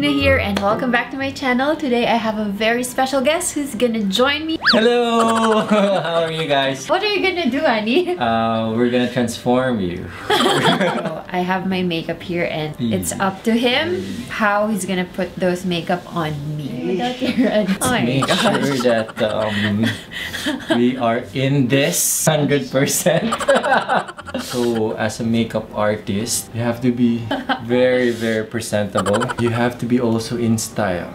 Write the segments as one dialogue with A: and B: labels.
A: HUDA here and welcome back to my channel. Today I have a very special guest who's gonna join me.
B: Hello! How are you guys?
A: What are you gonna do, honey?
B: We're gonna transform you.
A: So I have my makeup here and it's up to him how he's gonna put those makeup on me. Without your oh my
B: Make
A: gosh.
B: sure that we are in this 100%. So as a makeup artist, you have to be very presentable. You have to be also in style.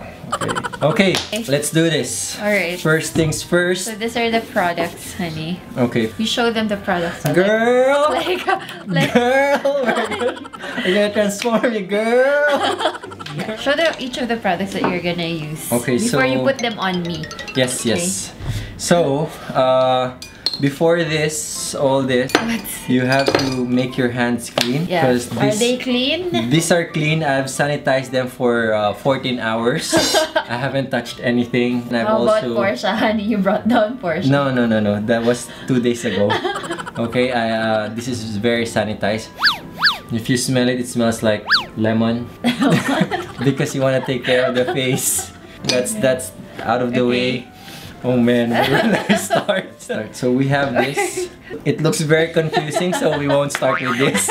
B: Okay, let's do this.
A: Alright.
B: First things first.
A: So these are the products, honey.
B: Okay.
A: You show them the products. So
B: Girl!
A: like
B: Girl! We're gonna transform you, girl!
A: show them each of the products that you're gonna use.
B: Okay,
A: before you
B: so-
A: put them on me.
B: Yes,
A: Okay.
B: yes. So, before this, all this, you have to make your hands clean.
A: Yeah.
B: Because
A: Are they clean?
B: these are clean. I've sanitized them for 14 hours. I haven't touched anything. And I've
A: How about
B: also...
A: Portia, honey? You brought down Portia.
B: No. That was 2 days ago. Okay, this is very sanitized. If you smell it, it smells like lemon. Because you want to take care of the face. That's out of the way. Oh man, where will I start? So we have this. It looks very confusing, so we won't start with this.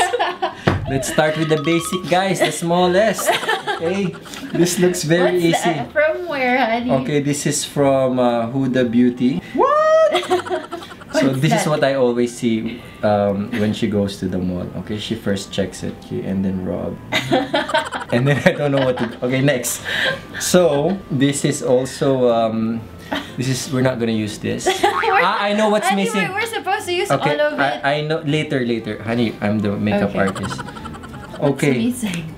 B: Let's start with the basic, guys, the smallest. Okay, this looks very
A: What's
B: easy.
A: that? From where, honey?
B: Okay, this is from HUDA Beauty. What? So this is what I always see when she goes to the mall. Okay, she first checks it and then rub. And then I don't know what to do. Okay, next. So this is also we're not gonna use this. I know what's
A: honey,
B: missing.
A: We're supposed to use
B: Okay,
A: all of it.
B: I know later. Honey, I'm the makeup
A: Okay.
B: artist.
A: What's
B: Okay.
A: missing?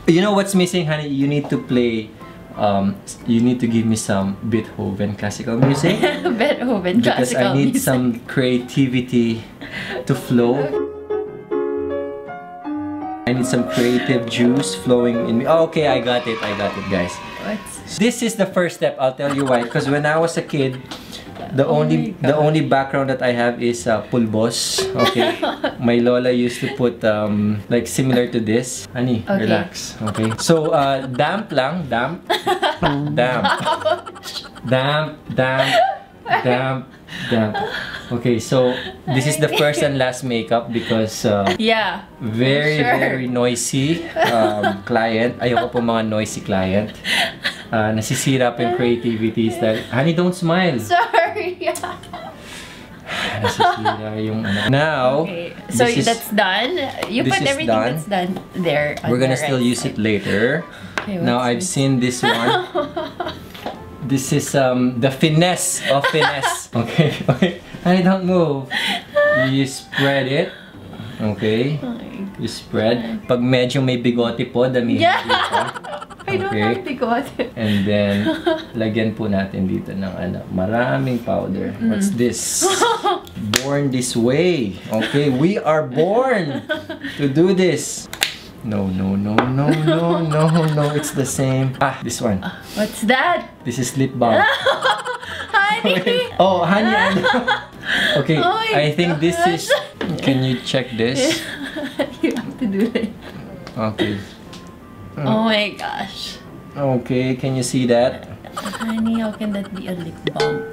B: You know what's missing, honey? You need to play you need to give me some Beethoven classical music.
A: Beethoven
B: Because
A: classical
B: I need
A: music.
B: some creativity to flow. I need some creative juice flowing in me. Oh, okay, I got it, guys.
A: What's...
B: This is the first step. I'll tell you why. Because when I was a kid, the only background that I have is pulbos. Okay, my lola used to put like similar to this. Honey,
A: Okay.
B: relax. Okay. So damp lang, damp. Okay, so this is the first and last makeup because
A: Yeah.
B: very noisy client. Ayoko po mga noisy client. Nasisira po yung creativity style. Honey, don't smile.
A: Sorry.
B: Nasisira yung ano. Now,
A: Okay. So that's done. You
B: this
A: put
B: is
A: everything
B: done.
A: that's done there. On
B: We're gonna
A: the
B: still
A: right
B: use it
A: side.
B: later.
A: Okay,
B: Now,
A: what's
B: I've
A: this?
B: seen this one. This is the finesse of finesse. Okay. Honey, don't move. You spread it. Okay.
A: Oh my God.
B: You spread. Pag medyo may bigote po, damihin
A: Yeah.
B: dito.
A: I don't
B: Okay.
A: have bigote.
B: And then, lagyan po natin dito ng maraming powder. What's this? Born this way. Okay, we are born to do this. No. It's the same. This one.
A: What's that?
B: This is lip balm.
A: Honey.
B: Oh, honey, I know. Okay,
A: Oh my
B: I think this is... Can you check this?
A: You have to do it.
B: Okay.
A: Oh my gosh.
B: Okay, can you see that?
A: Honey, how can that be a lip balm?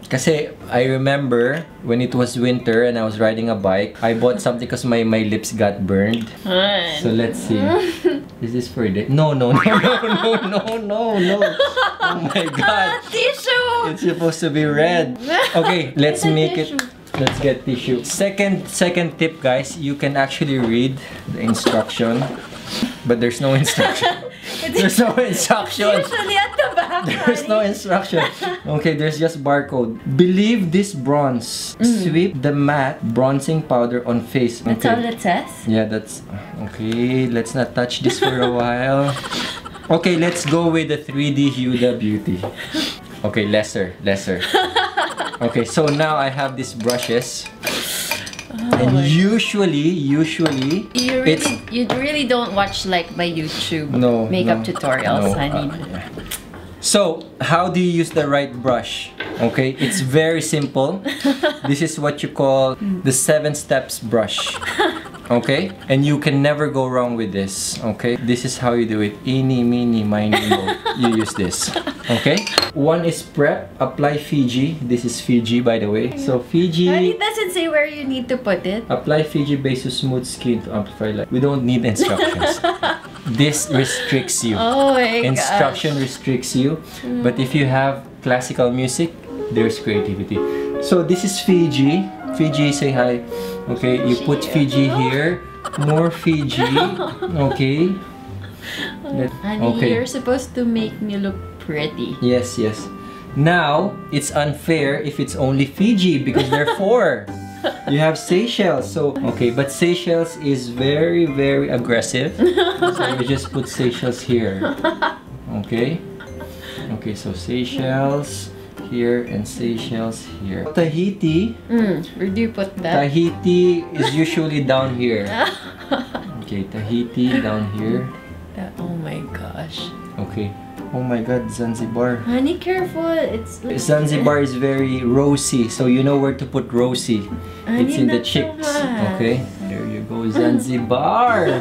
B: Kasi I remember when it was winter and I was riding a bike, I bought something because my lips got burned. So let's see. Is this for the... No. Oh my God.
A: Tissue!
B: It's supposed to be red. Okay, let's
A: It's a
B: make it.
A: tissue.
B: Let's get tissue. Second tip, guys. You can actually read the instruction, but there's no instruction. There's no instruction.
A: Usually at the back.
B: There's no instruction. Okay, there's just barcode. Believe this bronze. Sweep the matte bronzing powder on face.
A: That's all it says?
B: Yeah, that's... Okay, let's not touch this for a while. Okay, let's go with the 3D HUDA Beauty. Okay, lesser. Okay, so now I have these brushes. And usually
A: You
B: it's...
A: really don't watch like my YouTube makeup
B: no,
A: tutorials,
B: no,
A: honey.
B: So, how do you use the right brush? Okay, it's very simple. This is what you call the 7 steps brush. Okay? And you can never go wrong with this. Okay? This is how you do it. Eeny, meeny, miny, mo. You use this. Okay? One is prep. Apply Fiji. This is Fiji, by the way. So Fiji.
A: It doesn't say where you need to put it.
B: Apply Fiji base to smooth skin to amplify light. We don't need instructions. This restricts you.
A: Oh my
B: Instruction
A: gosh.
B: restricts you. But if you have classical music, there's creativity. So this is Fiji. Fiji, say hi. Okay, you put Fiji here. More Fiji. Okay.
A: Honey, you're supposed to make me look pretty.
B: Yes, yes. Now, it's unfair if it's only Fiji because there are 4. You have Seychelles, so okay, but Seychelles is very, very aggressive. So we just put Seychelles here. Okay? Okay, so Seychelles here and Seychelles here. Tahiti.
A: Where do you put that?
B: Tahiti is usually down here. Okay, Tahiti down here.
A: Oh my gosh.
B: Okay. Oh my god, Zanzibar.
A: Honey, careful.
B: Zanzibar is very rosy, so you know where to put rosy.
A: Honey,
B: It's in the
A: not so
B: cheeks.
A: much.
B: Okay, there you go, Zanzibar.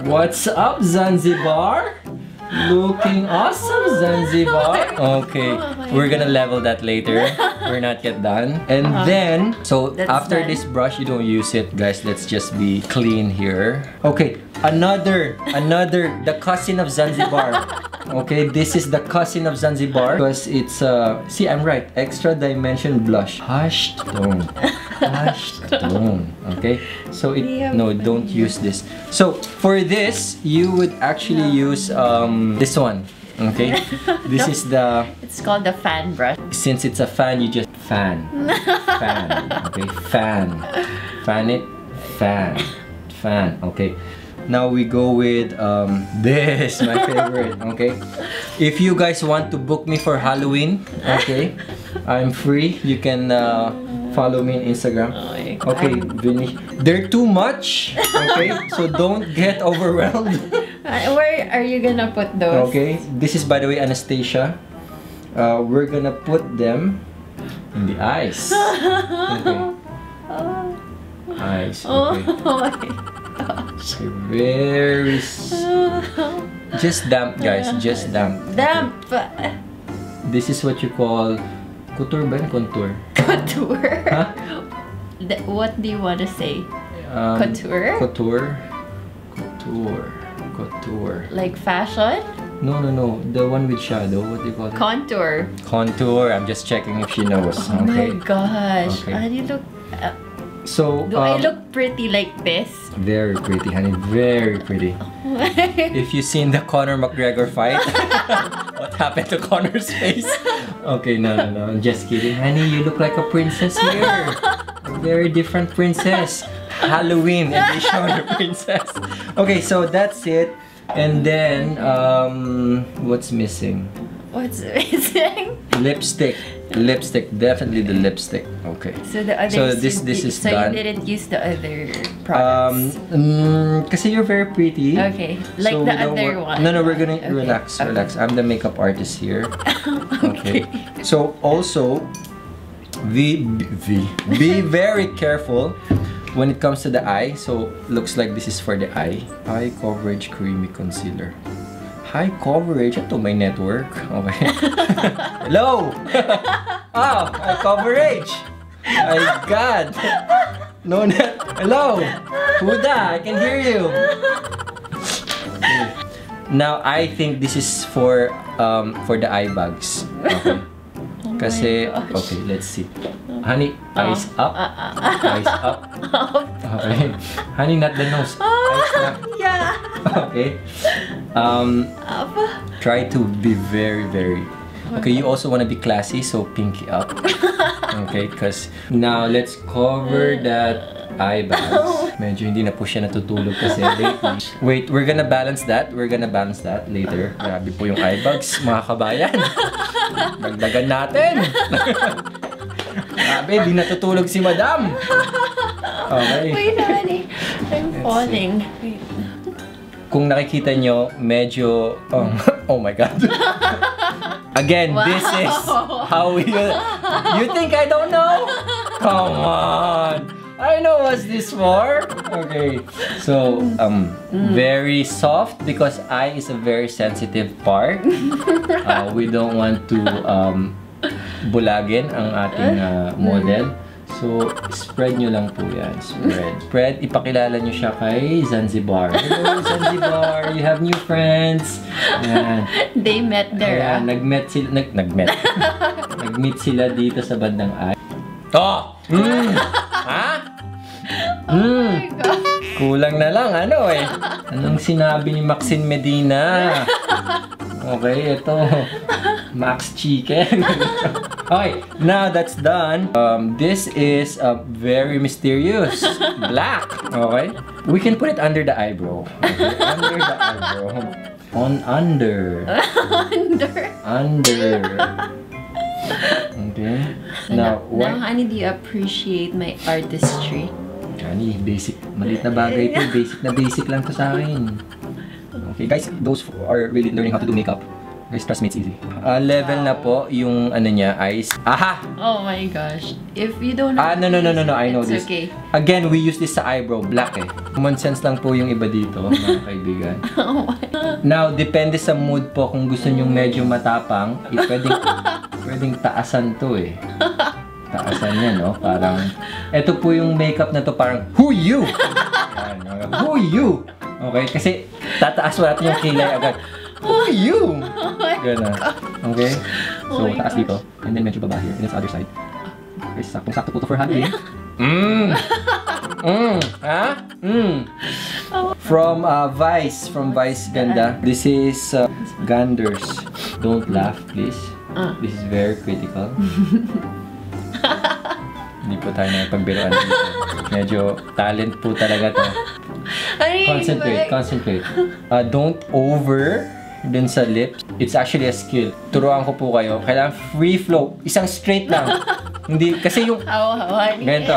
B: What's up, Zanzibar? Looking awesome, Zanzibar. Okay, we're gonna level that later. We're not yet done. And then, so
A: That's
B: after
A: done.
B: this brush, you don't use it, guys. Let's just be clean here. Okay, another, the cousin of Zanzibar. Okay, this is the cousin of Zanzibar because it's see, I'm right. Extra dimension blush, hushed tone, hushed tone. Okay, so no, don't use this. So for this, you would actually use this one. Okay, this is the.
A: It's called the fan brush.
B: Since it's a fan, you just fan. Okay, fan it, fan. Okay. Now we go with this, my favorite. Okay, if you guys want to book me for Halloween, okay, I'm free. You can follow me on Instagram. Okay, they're too much. Okay, so don't get overwhelmed.
A: Where are you gonna put those?
B: Okay, this is, by the way, Anastasia. We're gonna put them in the eyes. Okay. Eyes. Okay.
A: Oh my gosh.
B: Okay, very. Just damp, guys. Just damp.
A: Damp.
B: This is what you call couture ba? Contour.
A: Couture.
B: Huh?
A: What do you want to say? Couture?
B: Couture.
A: Like fashion?
B: No. The one with shadow. What do you call it?
A: Contour.
B: Contour. I'm just checking if she knows.
A: Oh
B: Okay.
A: my gosh.
B: Okay.
A: How do you look?
B: So.
A: Do I look pretty like this?
B: Very pretty, honey. Very pretty. If you've seen the Conor McGregor fight, what happened to Conor's face? Okay, no. I'm just kidding. Honey, you look like a princess here. A very different princess. Halloween edition princess. Okay, so that's it. And then, what's missing?
A: What's missing?
B: Lipstick. Definitely the lipstick. Okay.
A: So the other.
B: So this is
A: so
B: done.
A: you didn't use the other products.
B: Kasi you're very pretty.
A: Okay, like
B: so
A: the other one.
B: No, we're gonna
A: Okay.
B: relax.
A: Okay.
B: I'm the makeup artist here.
A: Okay.
B: So also, be very careful when it comes to the eye. So looks like this is for the eye. Eye coverage creamy concealer. High coverage. Ito may network. Okay. Hello. Oh, high coverage. My God. No net. Hello. HUDA, I can hear you. Okay. Now I think this is for the eye bags. Okay. Kasi okay, let's see. Honey, eyes up. Eyes up. Okay. Honey, not the nose. Eyes up.
A: Yeah.
B: Okay. Try to be very, very. Okay, you also want to be classy, so pinky up. Okay, because now let's cover that eye bags. Medyo hindi na po siya natutulog kasi lately. Wait, we're gonna balance that. Later. Grabe po yung eye bags, mga kabayan. Dagdagan natin. Grabe, di natutulog si Madam. Okay.
A: Wait, honey. I'm falling. Wait.
B: Kung nakikita nyo, medyo... oh my God. Again, this is how you think I don't know? Come on. I know what's this for. Okay. So, very soft because eye is a very sensitive part. We don't want to bulagin ang ating model. So, spread nyo lang po yan. Spread. Ipakilala nyo siya kay Zanzibar. Hello, Zanzibar. You have new friends. Ayan.
A: They met there.
B: Ayan, nag-meet sila. Nag-meet sila dito sa bandang eye. Oh! Ha?
A: Oh my God.
B: Kulang na lang, ano eh. Anong sinabi ni Maxine Medina? Okay, ito. Max Chicken. Okay, now that's done. This is very mysterious. Black. Okay? We can put it under the eyebrow. Okay? Under the eyebrow. Under. Okay.
A: Now, honey, do you appreciate my artistry?
B: Honey, basic. Maliit na bagay ito. Basic lang to sa akin. Okay, guys, those who are really learning how to do makeup, guys, trust me, it's easy. Level na po yung ano niya, eyes. Aha!
A: Oh my gosh. If you don't know
B: no. I know this.
A: Okay.
B: Again, we use this sa eyebrow. Black eh. Common sense lang po yung iba dito, mga kaibigan.
A: Oh my God.
B: Now, depende sa mood po. Kung gusto nyong medyo matapang, pwedeng taasan to eh. Taasan yan, no? Parang, eto po yung makeup na to, parang, who you? Yan, who you? Okay, kasi tataas mo natin yung kilay agad. Who you? Gana. Okay? So, taas dito. And then medyo baba here. And then sa other side. Okay, saktong-sakto po to for honey. Ha? From Vice. From Vice Ganda. This is Ganders. Don't laugh, please. This is very critical. Hindi po tayo nakipagbiruan dito. Medyo talent po talaga to. Concentrate. Don't over dun sa lips. It's actually a skill. Turuan ko po kayo. Kailangan free flow. Isang straight lang. Hindi, kasi yung... Ganito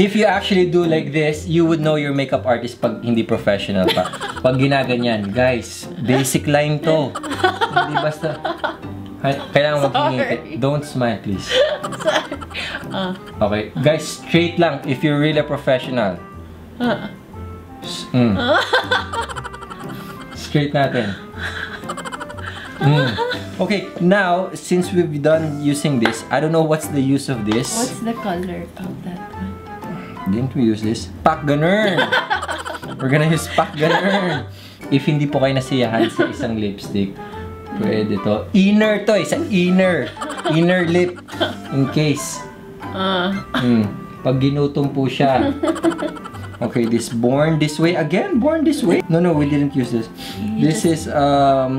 B: if you actually do like this, you would know your makeup artist pag hindi professional pa. Pag ginaganyan, guys, basic line to. Hindi basta... Kailangan mag-ingiti. Don't smile, please.
A: Sorry.
B: Okay. Guys, straight lang if you're really a professional. Straight natin. Okay, now, since we've done using this, I don't know what's the use of this.
A: What's the color of that one?
B: Didn't we use this? Pak ganun! We're gonna use pak ganun. If hindi po kayo nasiyahan sa isang lipstick, pwede to. Inner to eh, sa inner. Inner lip. In case. Pag ginutom po siya. Okay, this Born This Way. Again, Born This Way. No, we didn't use this. This is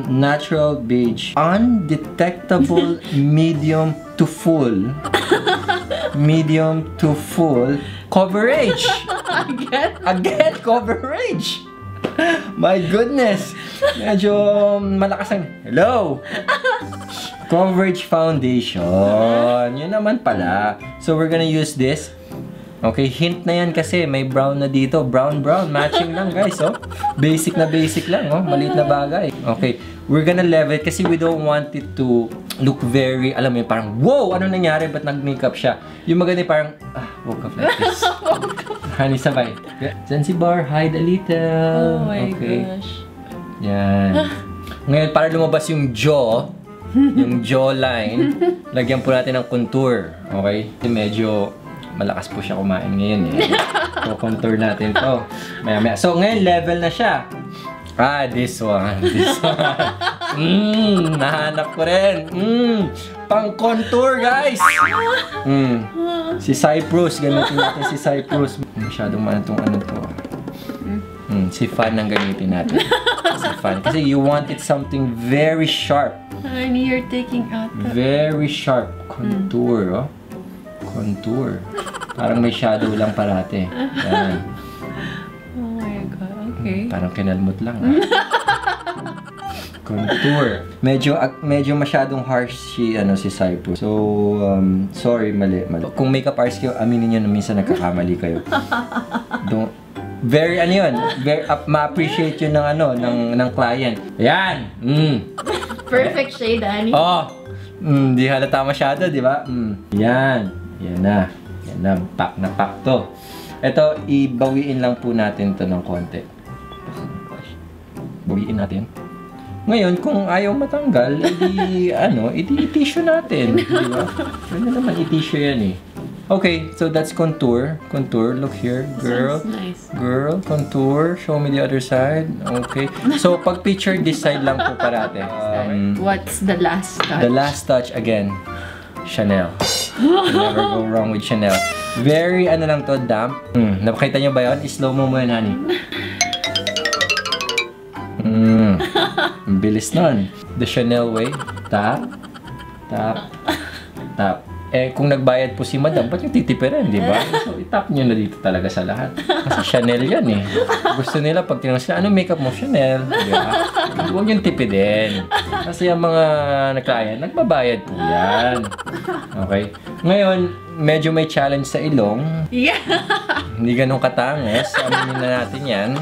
B: natural beige. Undetectable medium to full. Medium to full. Coverage. Again, coverage. My goodness. Medyo malakas ang... Hello. Coverage foundation. Yun naman pala. So, we're gonna use this. Okay, hint na yan kasi may brown na dito. Brown. Matching lang, guys, oh. Basic lang, oh. Maliit na bagay. Okay, we're gonna level it kasi we don't want it to look very, alam mo yun, parang, wow! Ano nangyari? Ba't nag-makeup siya? Yung maganda parang, woke up like this. Honey, sabay. Zanzibar, hide a little.
A: Oh my gosh.
B: Yan. Ngayon, para lumabas yung jaw, yung jawline, lagyan po natin ng contour. Okay? Medyo malakas po siya kumain ngayon eh. So, contour natin to. Maya. So, ngayon, level na siya. This one. Nahanap ko rin. Pang contour, guys. Si Cyprus. Gamitin natin si Cyprus. Masyadong manatong ano to. Si Fan ang gamitin natin. Si Fan. Kasi you want it something very sharp.
A: Honey, you're taking out the...
B: Very sharp. Contour, oh. Contour. Parang may shadow lang parate. Yan.
A: Oh my God, okay.
B: Parang kinalmot lang. Contour. Medyo masyadong harsh si Cyprus. So, sorry, mali. Kung makeup artist kayo, aminin nyo na minsan nagkakamali kayo. Very, ma-appreciate yun ng client. Yan!
A: Perfect shade, honey.
B: Di halata masyado, di ba? Yan na. Pak na pak to. Ito, ibawiin lang po natin to ng konti. Bawiin natin. Ngayon, kung ayaw matanggal, edi tissue natin. Di ba? Pwede naman i-tissue yan eh. Okay, so that's contour. Contour, look here, girl.
A: Nice.
B: Girl, contour. Show me the other side. Okay. So, pag picture this side lang po parate.
A: What's the last touch?
B: The last touch, again, Chanel. You never go wrong with Chanel. Very, lang to, damp. Napakita nyo ba yun? I-slow mo yan, honey. Bilis nun. The Chanel way. Tap. Tap. Tap. Kung nagbayad po si madam, ba't yung titipirin, di ba? So, itap nyo na dito talaga sa lahat. Kasi Chanel yan eh. Gusto nila, pag tinanong sila, anong makeup mo? Chanel. Di ba? Huwag yung tipidin. Kasi yung mga client, nagbabayad po yan. Okay? Ngayon, medyo may challenge sa ilong.
A: Yeah.
B: Hindi ganun katangos. Aminin na natin yan.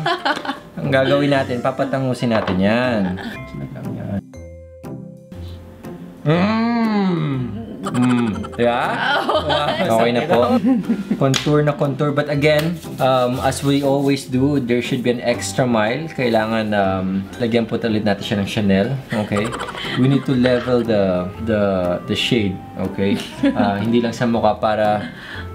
B: Ang gagawin natin, papatangusin natin yan. Diba? Okay na po. Contour na contour. But again, as we always do, there should be an extra mile. Kailangan lagyan po ulit natin siya ng Chanel. Okay? We need to level the shade. Okay? Hindi lang sa mukha para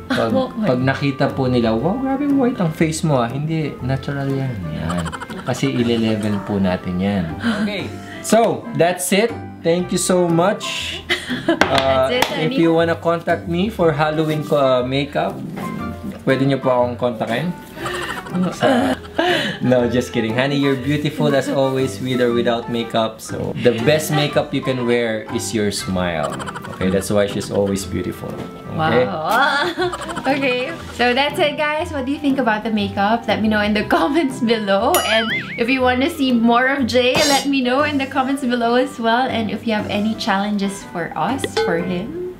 B: pag nakita po nila, wow, grabe white ang face mo ah. Hindi, natural yan. Yan. Kasi ile-level po natin yan. Okay. So, that's it. Thank you so much. If you wanna contact me for Halloween makeup, pwede nyo po akong kontakin. No, just kidding. Honey, you're beautiful as always with or without makeup. So, the best makeup you can wear is your smile. Okay, that's why she's always beautiful. Okay?
A: Wow. Okay, so that's it guys. What do you think about the makeup? Let me know in the comments below. And if you want to see more of Jay, let me know in the comments below as well. And if you have any challenges for us, for him,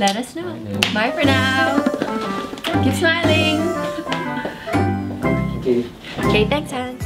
A: let us know. Bye for now. Keep smiling. Okay, thanks, Han.